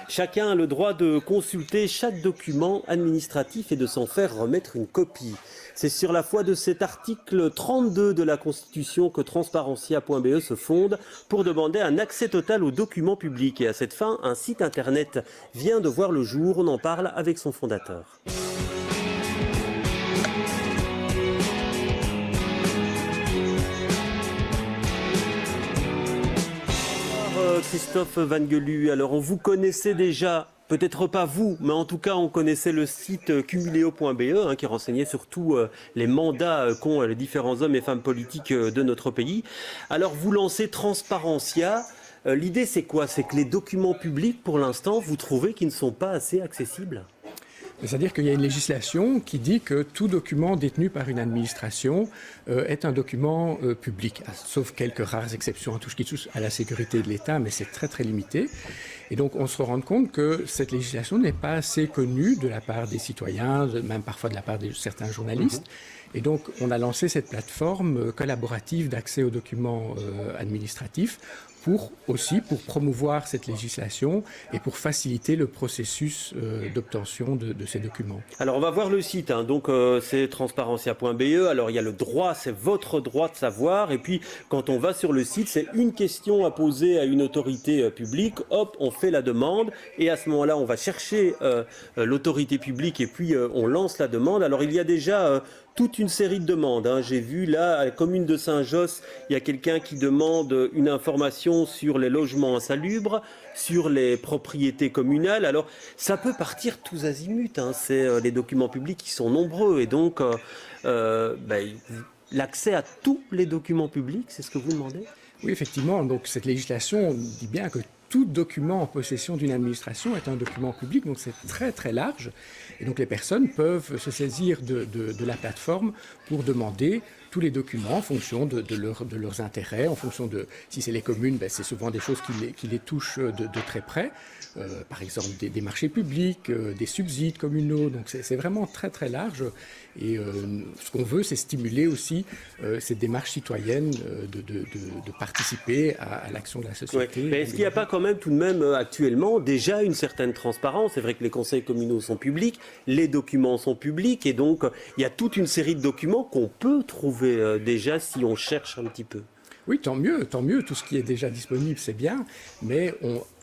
Chacun a le droit de consulter chaque document administratif et de s'en faire remettre une copie. C'est sur la foi de cet article 32 de la Constitution que Transparentia.be se fonde pour demander un accès total aux documents publics. Et à cette fin, un site internet vient de voir le jour. On en parle avec son fondateur. Christophe Vangelu, alors on vous connaissait déjà, peut-être pas vous, mais en tout cas on connaissait le site cumuleo.be qui renseignait surtout les mandats qu'ont les différents hommes et femmes politiques de notre pays. Alors vous lancez Transparentia, l'idée c'est quoi? C'est que les documents publics pour l'instant vous trouvez qu'ils ne sont pas assez accessibles? C'est-à-dire qu'il y a une législation qui dit que tout document détenu par une administration est un document public, sauf quelques rares exceptions en tout ce qui touche à la sécurité de l'État, mais c'est très très limité. Et donc on se rend compte que cette législation n'est pas assez connue de la part des citoyens, même parfois de la part de certains journalistes. Et donc on a lancé cette plateforme collaborative d'accès aux documents administratifs pour promouvoir cette législation et pour faciliter le processus d'obtention de ces documents. Alors on va voir le site, donc c'est transparentia.be, alors il y a le droit, c'est votre droit de savoir, et puis quand on va sur le site, c'est une question à poser à une autorité publique, hop, on fait la demande, et à ce moment-là, on va chercher l'autorité publique, et puis on lance la demande. Alors il y a déjà toute une série de demandes. J'ai vu là, à la commune de Saint-Josse, il y a quelqu'un qui demande une information sur les logements insalubres, sur les propriétés communales. Alors, ça peut partir tous azimuts. C'est les documents publics qui sont nombreux. Et donc, l'accès à tous les documents publics, c'est ce que vous demandez? Oui, effectivement. Donc, cette législation dit bien que tout document en possession d'une administration est un document public, donc c'est très très large. Et donc les personnes peuvent se saisir de la plateforme pour demander tous les documents en fonction de leurs intérêts, en fonction de, si c'est les communes, c'est souvent des choses qui les touchent de très près, par exemple des marchés publics, des subsides communaux, donc c'est vraiment très très large. Et ce qu'on veut, c'est stimuler aussi cette démarche citoyenne de participer à l'action de la société. Ouais. Mais est-ce qu'il n'y a pas quand même tout de même actuellement déjà une certaine transparence? C'est vrai que les conseils communaux sont publics, les documents sont publics, et donc il y a toute une série de documents qu'on peut trouver déjà si on cherche un petit peu. Oui, tant mieux, tout ce qui est déjà disponible, c'est bien, mais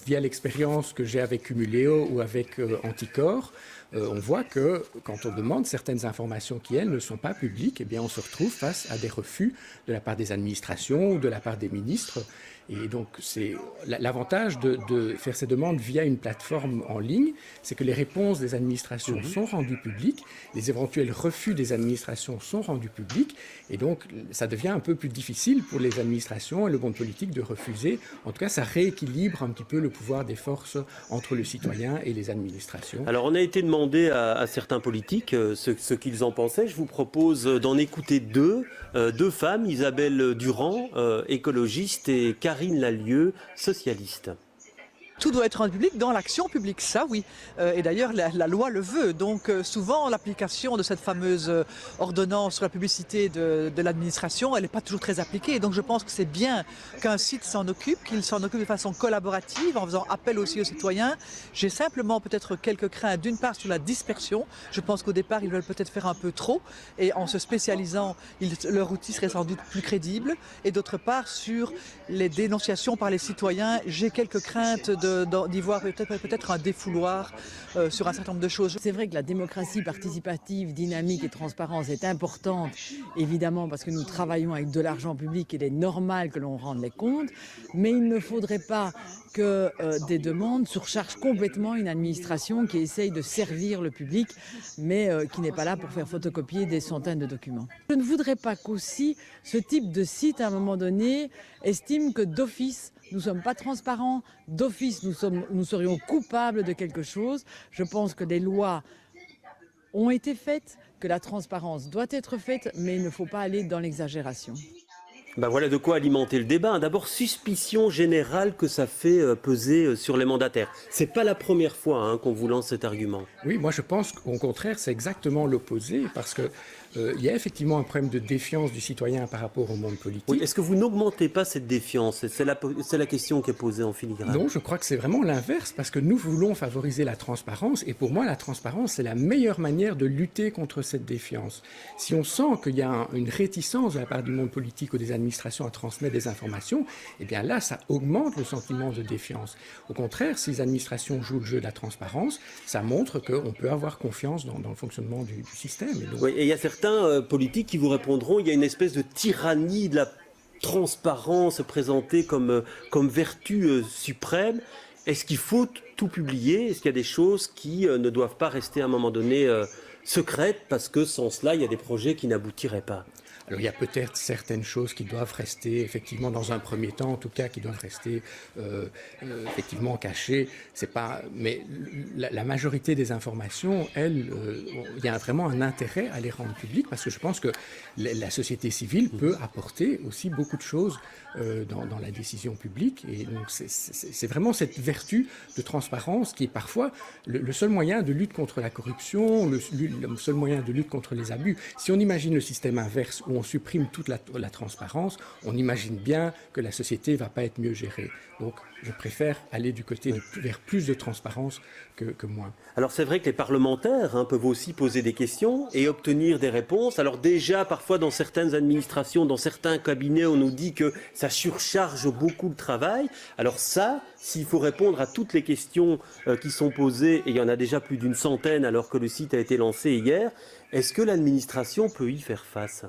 via l'expérience que j'ai avec Cumuleo ou avec Anticor, on voit que quand on demande certaines informations qui, elles, ne sont pas publiques, eh bien, on se retrouve face à des refus de la part des administrations ou de la part des ministres. Et donc, c'est l'avantage de faire ces demandes via une plateforme en ligne, c'est que les réponses des administrations sont rendues publiques, les éventuels refus des administrations sont rendus publics, et donc ça devient un peu plus difficile pour les administrations et le monde politique de refuser. En tout cas, ça rééquilibre un petit peu le pouvoir des forces entre le citoyen et les administrations. Alors, on a été demandé à certains politiques ce qu'ils en pensaient. Je vous propose d'en écouter deux femmes, Isabelle Durand, écologiste, et Karine Lallieu, socialiste. Tout doit être rendu public dans l'action publique, ça oui. Et d'ailleurs, la loi le veut. Donc souvent, l'application de cette fameuse ordonnance sur la publicité de l'administration, elle n'est pas toujours très appliquée. Donc je pense que c'est bien qu'un site s'en occupe, qu'il s'en occupe de façon collaborative, en faisant appel aussi aux citoyens. J'ai simplement peut-être quelques craintes, d'une part sur la dispersion. Je pense qu'au départ, ils veulent peut-être faire un peu trop. Et en se spécialisant, leur outil serait sans doute plus crédible. Et d'autre part, sur les dénonciations par les citoyens, j'ai quelques craintes d'y voir peut-être un défouloir sur un certain nombre de choses. C'est vrai que la démocratie participative, dynamique et transparente est importante, évidemment, parce que nous travaillons avec de l'argent public et il est normal que l'on rende les comptes, mais il ne faudrait pas que des demandes surchargent complètement une administration qui essaye de servir le public, mais qui n'est pas là pour faire photocopier des centaines de documents. Je ne voudrais pas qu'aussi ce type de site, à un moment donné, estime que d'office, nous ne sommes pas transparents, d'office, nous serions coupables de quelque chose. Je pense que les lois ont été faites, que la transparence doit être faite, mais il ne faut pas aller dans l'exagération. Voilà de quoi alimenter le débat. D'abord, suspicion générale que ça fait peser sur les mandataires. C'est pas la première fois qu'on vous lance cet argument. Oui, moi je pense qu'au contraire, c'est exactement l'opposé, parce que il y a effectivement un problème de défiance du citoyen par rapport au monde politique. Oui, est-ce que vous n'augmentez pas cette défiance? C'est la question qui est posée en filigrane. Non, je crois que c'est vraiment l'inverse, parce que nous voulons favoriser la transparence, et pour moi, la transparence, c'est la meilleure manière de lutter contre cette défiance. Si on sent qu'il y a une réticence de la part du monde politique ou des administrations à transmettre des informations, eh bien là, ça augmente le sentiment de défiance. Au contraire, si les administrations jouent le jeu de la transparence, ça montre qu'on peut avoir confiance dans le fonctionnement du système. Et donc... Oui, et il y a certains politiques qui vous répondront, il y a une espèce de tyrannie de la transparence présentée comme vertu suprême. Est-ce qu'il faut tout publier? Est-ce qu'il y a des choses qui ne doivent pas rester à un moment donné secrètes parce que sans cela, il y a des projets qui n'aboutiraient pas? Alors, il y a peut-être certaines choses qui doivent rester, effectivement, dans un premier temps, en tout cas, qui doivent rester effectivement cachées. C'est pas, mais la majorité des informations, elles, il y a vraiment un intérêt à les rendre publiques, parce que je pense que la société civile peut apporter aussi beaucoup de choses dans la décision publique. Et donc, c'est vraiment cette vertu de transparence qui est parfois le seul moyen de lutte contre la corruption, le seul moyen de lutte contre les abus. Si on imagine le système inverse, où on supprime toute la transparence, on imagine bien que la société ne va pas être mieux gérée. Donc, je préfère aller du côté vers plus de transparence que moins. Alors c'est vrai que les parlementaires peuvent aussi poser des questions et obtenir des réponses. Alors déjà, parfois dans certaines administrations, dans certains cabinets, on nous dit que ça surcharge beaucoup le travail. Alors ça, s'il faut répondre à toutes les questions qui sont posées, et il y en a déjà plus d'une centaine alors que le site a été lancé hier, est-ce que l'administration peut y faire face ?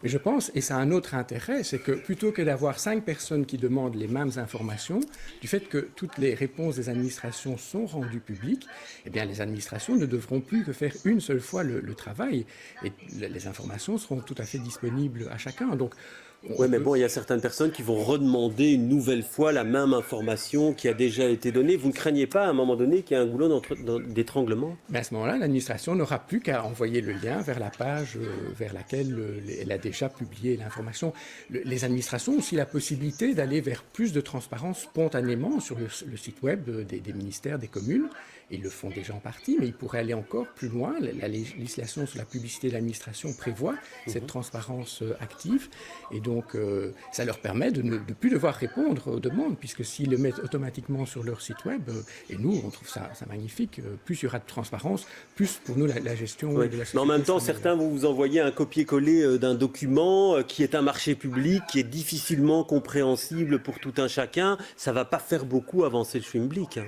Mais je pense, et ça a un autre intérêt, c'est que plutôt que d'avoir 5 personnes qui demandent les mêmes informations, du fait que toutes les réponses des administrations sont rendues publiques, eh bien les administrations ne devront plus que faire une seule fois le travail, et les informations seront tout à fait disponibles à chacun. Donc, oui, mais bon, il y a certaines personnes qui vont redemander une nouvelle fois la même information qui a déjà été donnée. Vous ne craignez pas à un moment donné qu'il y ait un goulot d'étranglement? Mais à ce moment-là, l'administration n'aura plus qu'à envoyer le lien vers la page vers laquelle elle a déjà publié l'information. Les administrations ont aussi la possibilité d'aller vers plus de transparence spontanément sur le site web des ministères, des communes. Ils le font déjà en partie, mais ils pourraient aller encore plus loin. La législation sur la publicité de l'administration prévoit cette transparence active. Et donc, ça leur permet de ne plus devoir répondre aux demandes, puisque s'ils le mettent automatiquement sur leur site web, et nous, on trouve ça magnifique, plus il y aura de transparence, plus pour nous, la gestion de la société. Mais en même temps, certains vont vous envoyer un copier-coller d'un document qui est un marché public, qui est difficilement compréhensible pour tout un chacun. Ça ne va pas faire beaucoup avancer le Schwimblick.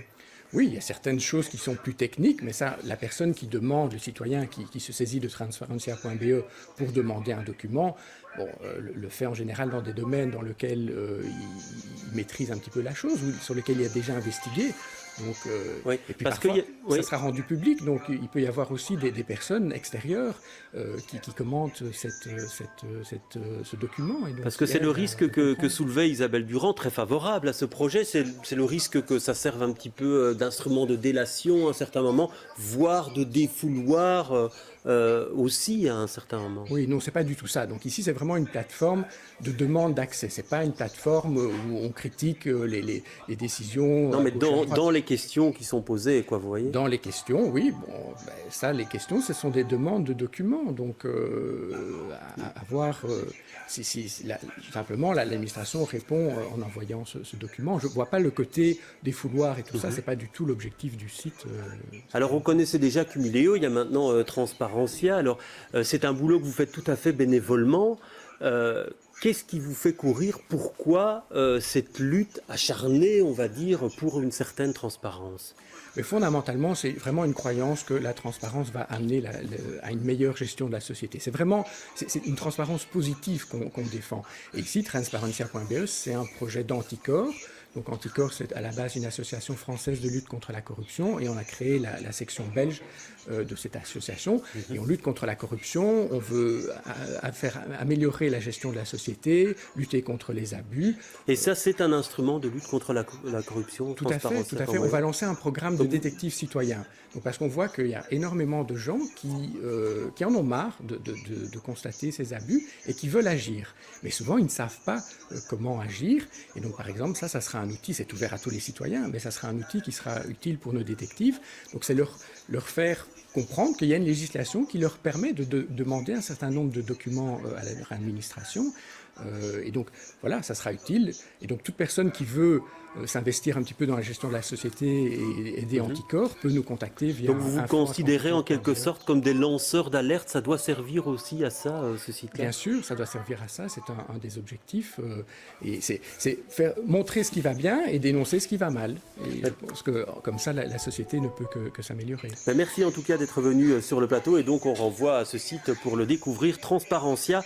Oui, il y a certaines choses qui sont plus techniques, mais ça, la personne qui demande, le citoyen qui se saisit de transparencia.be pour demander un document, le fait en général dans des domaines dans lesquels il maîtrise un petit peu la chose, ou sur lesquels il a déjà investigué. Donc, et puis parfois, ça sera rendu public, donc il peut y avoir aussi des personnes extérieures qui commentent ce document. Et donc, parce que c'est le risque que soulevait Isabelle Durand, très favorable à ce projet, c'est le risque que ça serve un petit peu d'instrument de délation à un certain moment, voire de défouloir aussi à un certain moment. Oui, non, c'est pas du tout ça. Donc ici, c'est vraiment une plateforme de demande d'accès. C'est pas une plateforme où on critique les décisions. Non, mais dans les questions qui sont posées, quoi, vous voyez. Dans les questions, oui. Bon, ça, les questions, ce sont des demandes de documents. Donc, à voir simplement, l'administration répond en envoyant ce document. Je vois pas le côté des fouloirs et tout ça. C'est pas du tout l'objectif du site. Alors, on connaissait déjà Cumuléo. Il y a maintenant Transparentia. Alors, c'est un boulot que vous faites tout à fait bénévolement. Qu'est-ce qui vous fait courir? Pourquoi cette lutte acharnée, on va dire, pour une certaine transparence? Mais fondamentalement, c'est vraiment une croyance que la transparence va amener à une meilleure gestion de la société. C'est une transparence positive qu'on défend. Et ici, Transparentia.be, c'est un projet d'anticorps. Donc Anticorps, c'est à la base une association française de lutte contre la corruption, et on a créé la section belge de cette association. Et on lutte contre la corruption, on veut faire améliorer la gestion de la société, lutter contre les abus. Et ça, c'est un instrument de lutte contre la corruption? Tout à fait. On va lancer un programme de détectives citoyens. Donc, parce qu'on voit qu'il y a énormément de gens qui en ont marre de constater ces abus et qui veulent agir. Mais souvent, ils ne savent pas comment agir. Et donc, par exemple, ça sera sera un outil, c'est ouvert à tous les citoyens, mais ça sera un outil qui sera utile pour nos détectives. Donc c'est leur faire comprendre qu'il y a une législation qui leur permet de demander un certain nombre de documents à leur administration. Et donc voilà, ça sera utile. Et donc toute personne qui veut s'investir un petit peu dans la gestion de la société et aider Anticor peut nous contacter via. Donc vous vous considérez en quelque sorte comme des lanceurs d'alerte, ça doit servir aussi à ça, ce site-là? Bien sûr, ça doit servir à ça, c'est un des objectifs. Et c'est montrer ce qui va bien et dénoncer ce qui va mal. Et je pense que comme ça, la société ne peut que s'améliorer. Merci en tout cas d'être venu sur le plateau et donc on renvoie à ce site pour le découvrir, transparentia.be.